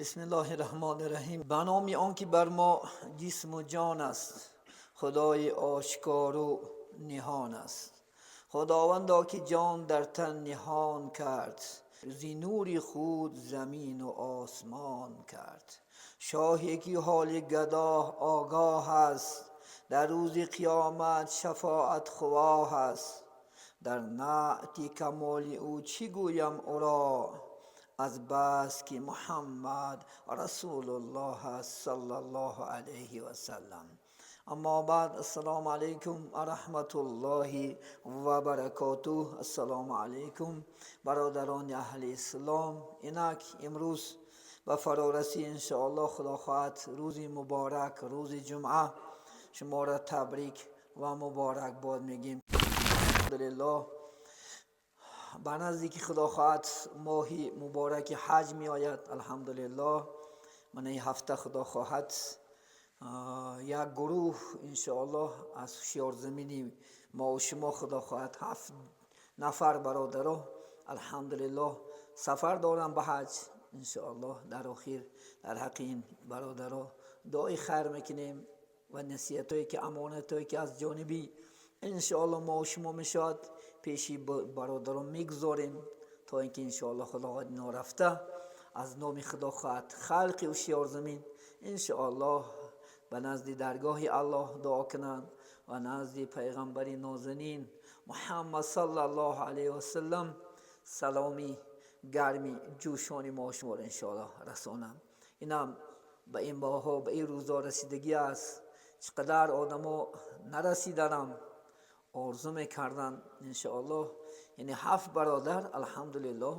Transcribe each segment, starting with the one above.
بسم الله الرحمن الرحیم. به نام آن که بر ما جسم و جان است، خدای آشکار و نهان است. خداوندا که جان در تن نهان کرد، زی نور خود زمین و آسمان کرد. شاهی که حال گداه آگاه است، در روز قیامت شفاعت خواه است. در نعت کمال او چی گویم او را، از بس که محمد رسول الله است صلی الله علیه و سلم. اما بعد، السلام علیکم و رحمت الله و برکاته. السلام علیکم برادران اهل اسلام. اینک امروز به فرارسی انشاءالله خدا خواهد روز مبارک، روز جمعه، شما را تبریک و مبارک باد میگیم. الحمدلله به نزدیک خدا خواهد ماهی مبارک حج می آید. الحمدلله من این هفته خدا خواهد یک گروه انشاءالله از شیار زمینی ما و شما خدا خواهد 7 نفر برادرها الحمدلله سفر دارم به حج انشاءالله. در آخر در حق این برادرها دعای خیر میکنیم و نصیحت هایی که امانت هایی که از جانبی انشاءالله ما و شما میشود پیشی برادران میگذاریم تا اینکه انشاءالله خدا نارفته از نام خدا خواهد خلق و شیار زمین انشاءالله به نزد درگاه الله دعا کنند و نزد پیغمبر نازنین محمد صلی الله علیه و سلم سلامی گرمی جوشانی ما شما را انشاءالله رسانم. اینم به این باها به این روزا رسیدگی است. چقدر آدما نرسیدنم آرزو میکردن انشاءالله. یعنی 7 برادر الحمدلله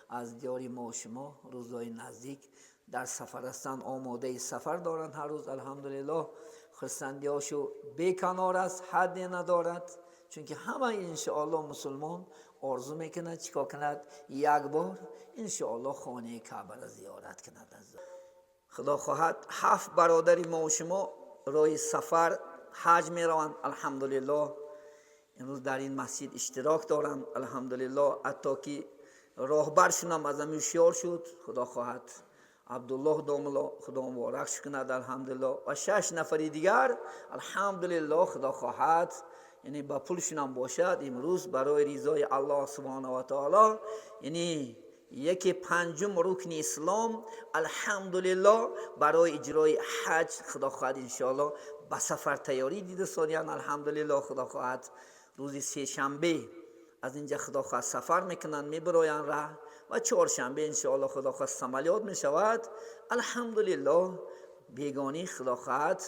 از دیار ما و شما روزای نزدیک در سفر هستند، آماده سفر دارند هر روز الحمدلله. خرسندی هاشو بیکنار است، حد ندارد، چون که همه انشاءالله مسلمان آرزو میکند چیکار کند یک بار انشاءالله خانه کعبه را زیارت کند. خدا خواهد 7 برادر ما و شما راه سفر حج میروند الحمدلله. امروز در این مسجد اشتراک دارم الحمدلله. حتی که راهبرشون هم از همین شیار شد. خدا خواهد عبدالله داملا خدا مبارکش کند الحمدلله و 6 نفر دیگر الحمدلله خدا خواهد یعنی با پولشون هم باشد امروز برای رضای الله سبحانه و تعالی. یعنی یکی 5 رکن اسلام الحمدلله برای اجرای حج خدا خواهد انشاءالله به سفر تیاری دیده سالیان الحمدلله. خدا خواهد روز 3 شنبه از اینجا خدا خواهد سفر میکنن میبراین راه و 4 شنبه انشاءالله خدا خواهد سمالیات میشود الحمدلله. بیگانی خدا خواهد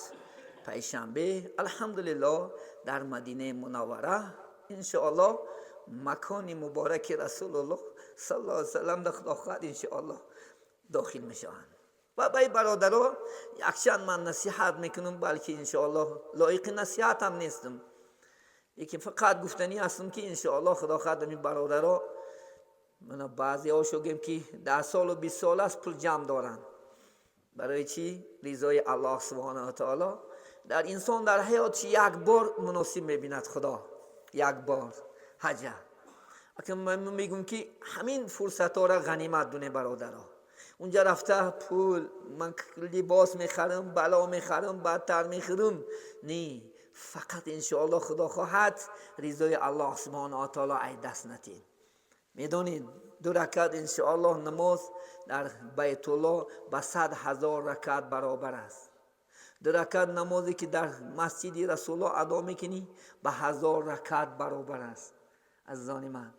پنجشنبه الحمدلله در مدینه منوره انشاءالله مکان مبارک رسول الله صلی الله علیه و سلم در خدا خواهد انشاءالله داخل میشوند. و بای برادرها یکشان من نصیحت میکنم، بلکه انشاءالله لایق نصیحت هم نیستم، یکی فقط گفتنی هستم که انشاءالله خدا خواهد این برادرها من بعضی هاشو گم که 10 سال و 20 سال است پول جمع دارن. برای چی؟ رضای الله سبحانه و تعالی. در انسان در حیاتش یک بار مناسب میبیند خدا، یک بار حج. اکنون من میگم که همین فرصت ها را غنیمت دونه برادرها. اونجا رفته پول من لباس میخرم بلا میخرم بدتر میخرم، نه، فقط انشاءالله خدا خواهد رضای الله سبحانه و تعالی ای دست نتین. میدونید 2 رکعت انشاءالله نماز در بیت الله به 100,000 رکعت برابر است. 2 رکعت نمازی که در مسجد رسول الله ادا میکنی به 1000 رکعت برابر است. عزیزان من،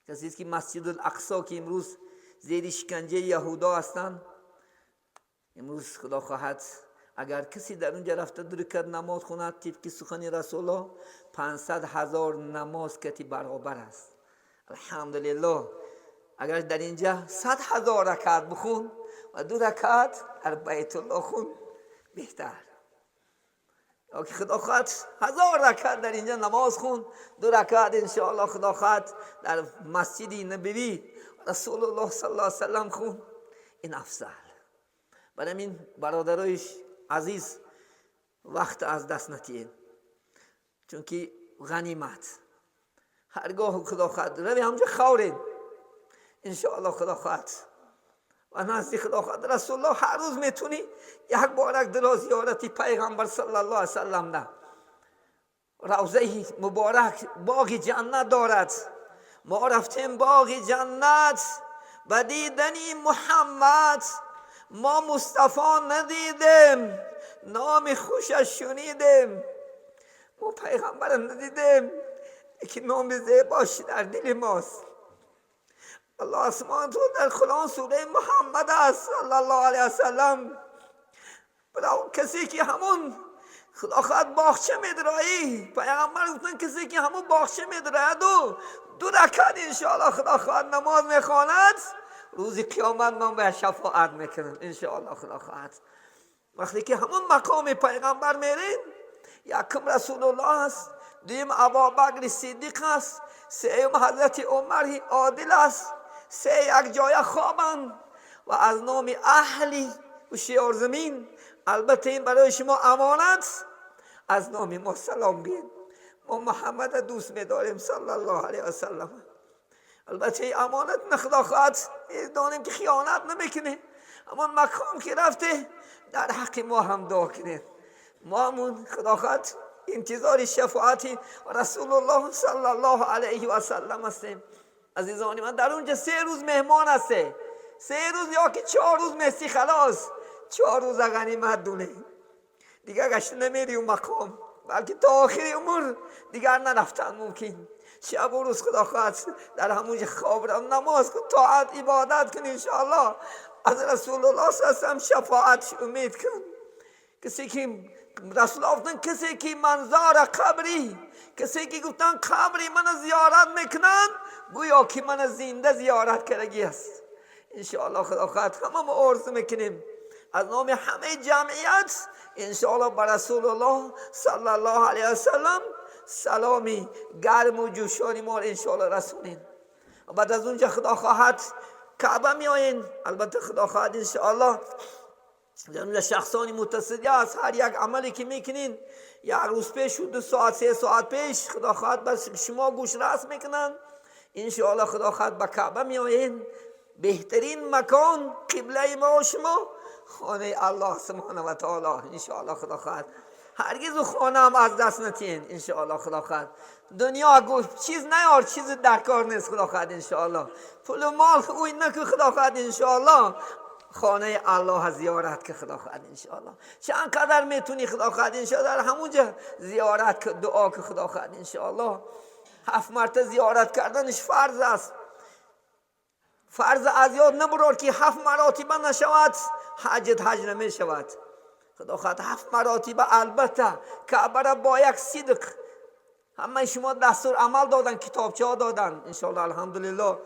کسی که مسجد الاقصی که امروز زیر شکنجه یهودا هستند، امروز خدا خواهد اگر کسی در اونجا رفته 2 رکعت نماز خوند طبق سخن رسول الله 500,000 نماز کتی برابر است الحمدلله. اگر در اینجا 100,000 رکعت بخون و 2 رکعت در بیت الله خون بهتر. اگر خدا خواهد 1000 رکعت در اینجا نماز خون، 2 رکعت انشاءالله خدا خواهد در مسجد نبوی رسول الله صلی الله علیه و سلم خون، این افضل. برای این برادرایش عزیز وقت از دست نتید، چون که غنیمت هرگاه خدا خواهد روی همجا خورید انشاءالله خدا خواهد و نزد خدا خود رسول الله هر روز میتونی یک بارک درا زیارتی پیغمبر صلی الله علیه وسلم ده. روضه مبارک باغ جنت دارد. ما رفتیم باغ جنت و دیدنی محمد، ما مصطفی ندیدیم، نام خوشش شنیدیم، ما پیغمبر ندیدیم که نام زیباش در دل ماست. الله سبحانه تو در قرآن سوره محمد است صلی الله علیه وسلم، برای کسی که همون خدا خواهد باغچه میدرایی، پیغمبر گفتن کسی که همون باغچه میدراید و دو رکعت انشاءالله خدا خواهد نماز میخواند، روز قیامت من به شفاعت میکنم انشاءالله خدا خواهد. وقتی که همون مقام پیغمبر میرین، یکم رسول الله است، دویم ابوبکر صدیق است، سوم حضرت عمر عادل است، سه یک جای خوابند و از نام اهلی و شیار زمین، البته این برای شما امانت، از نام ما سلام بین. ما محمد دوست می‌داریم صلی الله علیه و سلم. البته امانت نخدا خواهد دانیم که خیانت نمیکنه، اما مقام که رفته در حق ما هم دعا کنه. ما همون خدا خواهد انتظار شفاعت رسول الله صلی الله علیه و سلم هستیم. عزیزانی من در اونجا 3 روز مهمان هسته، 3 روز یا که 4 روز میسی، خلاص 4 روز غنیمت دونه دیگر گشت نمیری اون مقام، بلکه تا آخری عمر دیگر نرفتن ممکن. شب و روز خدا خواهد در همونجا خواب را نماز کن، طاعت عبادت کن انشاءالله. از رسول الله صلی الله علیه و شفاعت امید کن. کسی که رسول الله گفتن کسی که منظار قبری، کسی که گفتن قبری من زیارت میکنن گویا که من زنده زیارت کردگی است. انشاءالله خدا خواهد همه ما عرض میکنیم از نام همه جمعیت انشاءالله بر رسول الله صلی الله علیه و سلم سلامی گرم و جوشانی ما انشاءالله رسونین. و بعد از اونجا خدا خواهد کعبه می آیین. البته خدا خواهد انشاءالله جمله شخصانی متصدی است، هر یک عملی که میکنین یک روز پیش و 2 ساعت 3 ساعت پیش خدا خواهد بس شما گوش راست میکنن انشاءالله. خدا خواهد به کعبه می آیین. بهترین مکان قبله ما و شما خانه الله سبحانه و تعالی انشاءالله. خدا خواهد هرگز خانه هم از دست نتین انشاءالله. خدا خواهد دنیا گفت چیز نیار، چیز در کار نیست خدا خواهد انشاءالله. پول و مال اوی نکو خدا خواهد انشاءالله. خانه الله زیارت که خدا خواهد انشاءالله. چند قدر میتونی خدا خواهد انشاءالله در همونجا زیارت که دعا که خدا خواهد انشاءالله. 7 مرتبه زیارت کردنش فرض است. فرض از یاد نبرار که 7 مراتبه نشود حجت حج نمی شود. خدا خواهد 7 مراتبه البته کعبه را با یک صدق. همه شما دستور عمل دادن، کتابچه ها دادن انشاءالله. الحمدلله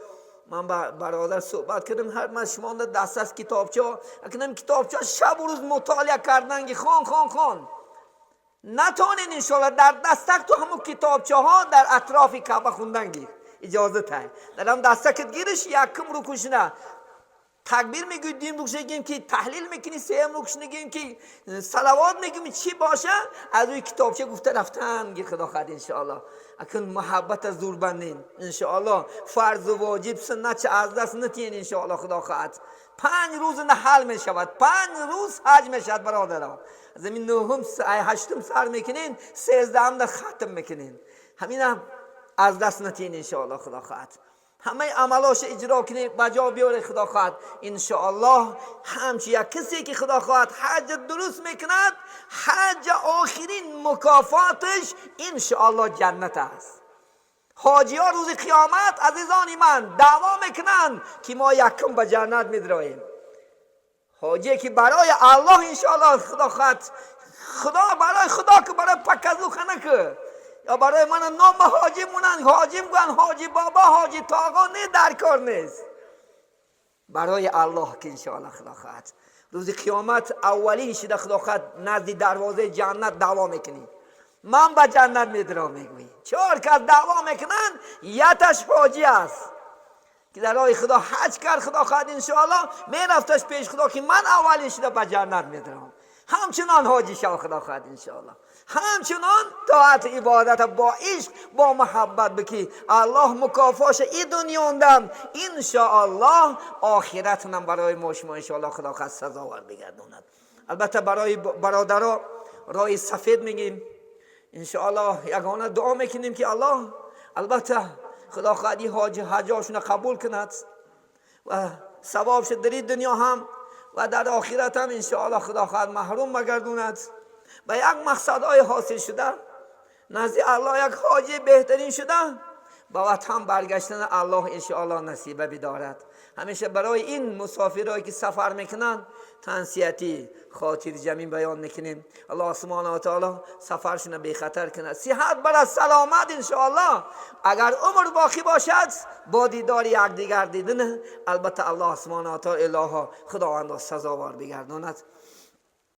من برادر صحبت کردم، هر من شما دست از کتابچه ها اکنم کتابچه ها شب و روز مطالعه کردن که خان نتونین انشاءالله در دستک تو همون کتابچه ها در اطراف کعبه خوندن گیر اجازه تای در هم دستکت گیرش یکم رکوش نه تکبیر میگوی، دیم رکوش نگیم که تحلیل میکنی، سیم رکوش نگیم که صلوات میگیم چی باشه از روی کتابچه گفته رفتن گیر خدا خواهد انشاءالله. اکن محبت از دور بندین انشاءالله. فرض و واجب سنت چه از دست نتین انشاءالله. خدا خواهد 5 روز نحل میشود، 5 روز حج میشود برادرها. از این 9م 8م سر میکنین، 13م ختم میکنین. همین هم از دست نتین انشاءالله. خدا خواهد همه عملاش اجرا کنید بجا بیاره خدا خواهد انشاءالله. همچی یک کسی که خدا خواهد حج درست میکند حج آخرین مکافاتش انشاءالله جنت است. حاجی ها روز قیامت عزیزانی من دعوا میکنند که ما یکم به جنت میدراییم. حاجی که برای الله انشاءالله خدا خواهد برای خدا که برای پکزو خنه که یا برای من نام حاجی مونن، حاجی میگن حاجی بابا حاجی تاقا نه در کار نیست، برای الله که انشاءالله خدا خواهد روز قیامت اولین شده خدا خواهد نزد دروازه جنت دعوا میکنی من به جنت میدرام میگوی. 4 کس دعوا میکنن یتش حاجی است که در راه خدا حج کرد خدا خواهد انشاءالله میرفتش پیش خدا که من اولین شده به جنت میدرام. همچنان حاجی شاه خدا خواهد انشاءالله. همچنان طاعت عبادت با عشق با محبت بکی الله مکافاش این دنیا اندم انشاءالله آخرتونم برای ما شما انشاءالله خدا خواهد سزاوار بگردوند. البته برای برادرها رای سفید میگیم انشاءالله یگانه دعا میکنیم که الله البته خدا خواهد حجاشون قبول کند و ثوابش در این دنیا هم و در آخرت هم انشاءالله خدا خواهد محروم بگردوند. و یک مقصدهای حاصل شده نزد الله یک حاجی بهترین شده با وطن برگشتن الله انشاءالله نصیبه بدارد. همیشه برای این مسافرهایی که سفر میکنن تنصیحتی خاطر جمعی بیان میکنیم الله سبحانه و تعالی سفرشون بی خطر کند، صحت بر سلامت انشاءالله. اگر عمر باقی باشد با دیدار یک دیگر دیدن البته الله سبحانه و تعالی الها خداوند سزاوار بگرداند.